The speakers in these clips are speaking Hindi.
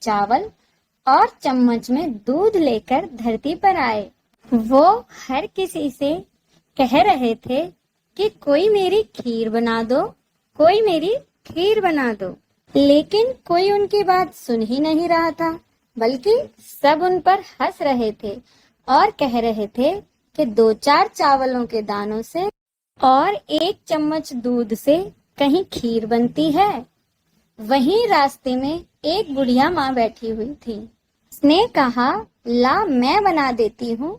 चावल और चम्मच में दूध लेकर धरती पर आए। वो हर किसी से कह रहे थे कि कोई मेरी खीर बना दो, कोई मेरी खीर बना दो, लेकिन कोई उनकी बात सुन ही नहीं रहा था, बल्कि सब उन पर हंस रहे थे और कह रहे थे कि 2-4 चावलों के दानों से और 1 चम्मच दूध से कहीं खीर बनती है। वहीं रास्ते में एक बुढ़िया माँ बैठी हुई थी। उसने कहा, ला मैं बना देती हूँ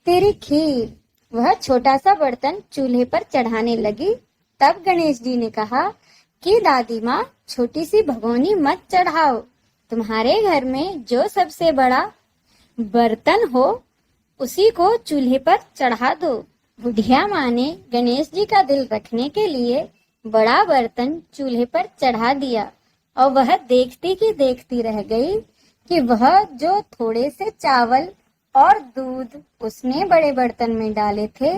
तेरी खीर। वह छोटा सा बर्तन चूल्हे पर चढ़ाने लगी। तब गणेश जी ने कहा कि दादी माँ, छोटी सी भगोनी मत चढ़ाओ, तुम्हारे घर में जो सबसे बड़ा बर्तन हो उसी को चूल्हे पर चढ़ा दो। बुढ़िया माँ ने गणेश जी का दिल रखने के लिए बड़ा बर्तन चूल्हे पर चढ़ा दिया और वह देखती की देखती रह गई कि वह जो थोड़े से चावल और दूध उसने बड़े बर्तन में डाले थे,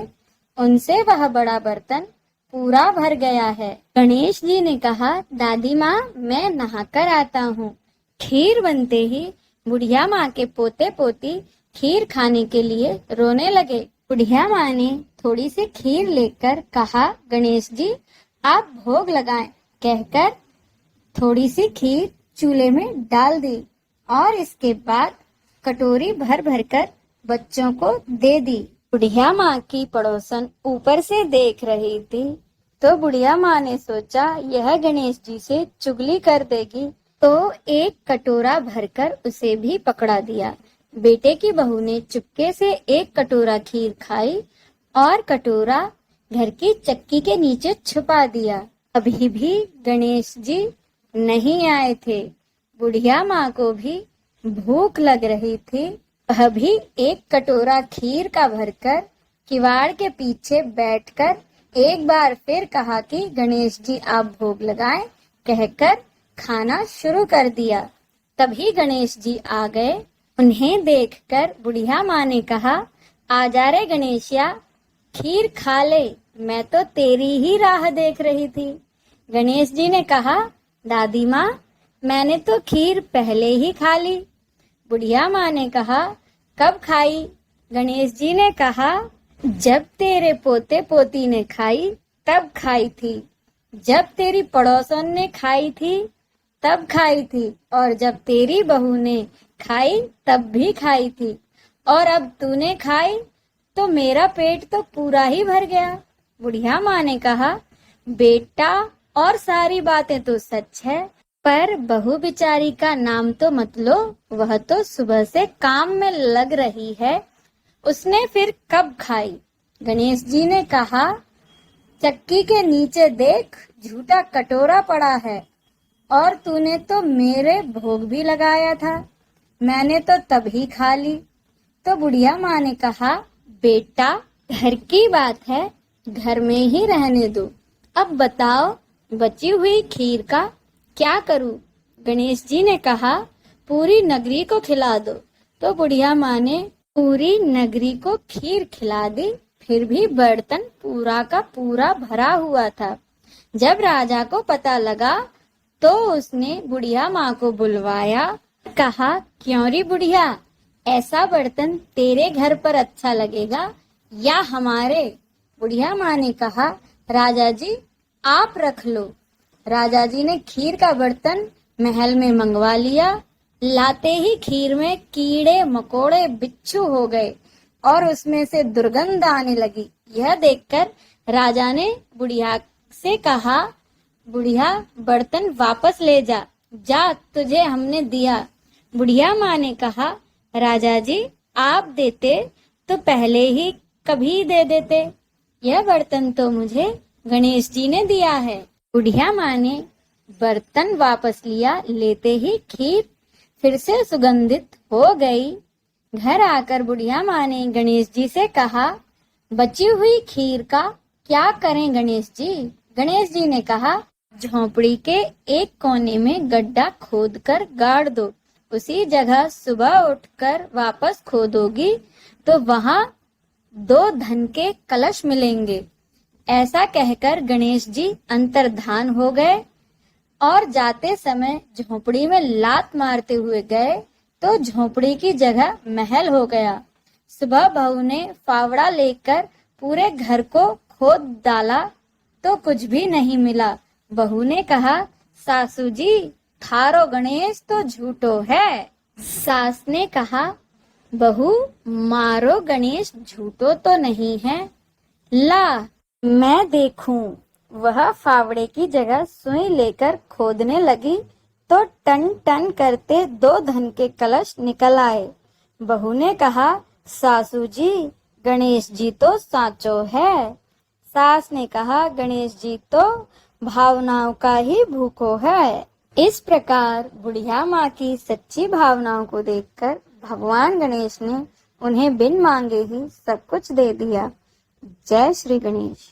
उनसे वह बड़ा बर्तन पूरा भर गया है। गणेश जी ने कहा, दादी माँ, मैं नहाकर आता हूँ। खीर बनते ही बुढ़िया माँ के पोते पोती खीर खाने के लिए रोने लगे। बुढ़िया माँ ने थोड़ी सी खीर लेकर कहा, गणेश जी आप भोग लगाएं, कहकर थोड़ी सी खीर चूल्हे में डाल दी और इसके बाद कटोरी भर भर कर बच्चों को दे दी। बुढ़िया माँ की पड़ोसन ऊपर से देख रही थी, तो बुढ़िया माँ ने सोचा यह गणेश जी से चुगली कर देगी, तो एक कटोरा भरकर उसे भी पकड़ा दिया। बेटे की बहू ने चुपके से एक कटोरा खीर खाई और कटोरा घर की चक्की के नीचे छुपा दिया। अभी भी गणेश जी नहीं आए थे। बुढ़िया माँ को भी भूख लग रही थी। वह भी एक कटोरा खीर का भरकर किवाड़ के पीछे बैठकर एक बार फिर कहा कि गणेश जी आप भोग लगाएं, कहकर खाना शुरू कर दिया। तभी गणेश जी आ गए। उन्हें देखकर बुढ़िया माँ ने कहा, आजा रे गणेशिया, खीर खा ले, मैं तो तेरी ही राह देख रही थी। गणेश जी ने कहा, दादी माँ, मैंने तो खीर पहले ही खा ली। बुढ़िया माँ ने कहा, कब खाई? गणेश जी ने कहा, जब तेरे पोते पोती ने खाई तब खाई थी, जब तेरी पड़ोसन ने खाई थी तब खाई थी, और जब तेरी बहू ने खाई तब भी खाई थी, और अब तूने खाई तो मेरा पेट तो पूरा ही भर गया। बुढ़िया माँ ने कहा, बेटा, और सारी बातें तो सच है, पर बहू बिचारी का नाम तो मत लो, वह तो सुबह से काम में लग रही है, उसने फिर कब खाई? गणेश जी ने कहा, चक्की के नीचे देख, झूठा कटोरा पड़ा है, और तूने तो मेरे भोग भी लगाया था, मैंने तो तभी खा ली। तो बुढ़िया माँ ने कहा, बेटा, घर की बात है, घर में ही रहने दो। अब बताओ, बची हुई खीर का क्या करूं? गणेश जी ने कहा, पूरी नगरी को खिला दो। तो बुढ़िया माँ ने पूरी नगरी को खीर खिला दी। फिर भी बर्तन पूरा का पूरा भरा हुआ था। जब राजा को पता लगा तो उसने बुढ़िया माँ को बुलवाया, कहा, क्यों री बुढ़िया, ऐसा बर्तन तेरे घर पर अच्छा लगेगा या हमारे? बुढ़िया माँ ने कहा, राजा जी आप रख लो। राजा जी ने खीर का बर्तन महल में मंगवा लिया। लाते ही खीर में कीड़े मकोड़े बिच्छू हो गए और उसमें से दुर्गंध आने लगी। यह देखकर राजा ने बुढ़िया से कहा, बुढ़िया, बर्तन वापस ले जा, जा, तुझे हमने दिया। बुढ़िया माँ ने कहा, राजा जी आप देते तो पहले ही कभी दे देते, यह बर्तन तो मुझे गणेश जी ने दिया है। बुढ़िया माँ ने बर्तन वापस लिया। लेते ही खीर फिर से सुगंधित हो गई। घर आकर बुढ़िया माँ ने गणेश जी से कहा, बची हुई खीर का क्या करें गणेश जी? गणेश जी ने कहा, झोंपड़ी के एक कोने में गड्ढा खोदकर गाड़ दो। उसी जगह सुबह उठकर वापस खोदोगी तो वहां 2 धन के कलश मिलेंगे। ऐसा कहकर गणेश जी अंतर्धान हो गए और जाते समय झोपड़ी में लात मारते हुए गए तो झोपड़ी की जगह महल हो गया। सुबह बहू ने फावड़ा लेकर पूरे घर को खोद डाला तो कुछ भी नहीं मिला। बहू ने कहा, सासू जी, थारो गणेश तो झूठो है। सास ने कहा, बहू, मारो गणेश झूठो तो नहीं है, ला मैं देखूं। वह फावड़े की जगह सुई लेकर खोदने लगी तो टन टन करते 2 धन के कलश निकल आए। बहू ने कहा, सासू जी, गणेश जी तो साचो है। सास ने कहा, गणेश जी तो भावनाओं का ही भूखो है। इस प्रकार बुढ़िया माँ की सच्ची भावनाओं को देखकर भगवान गणेश ने उन्हें बिन मांगे ही सब कुछ दे दिया। जय श्री गणेश।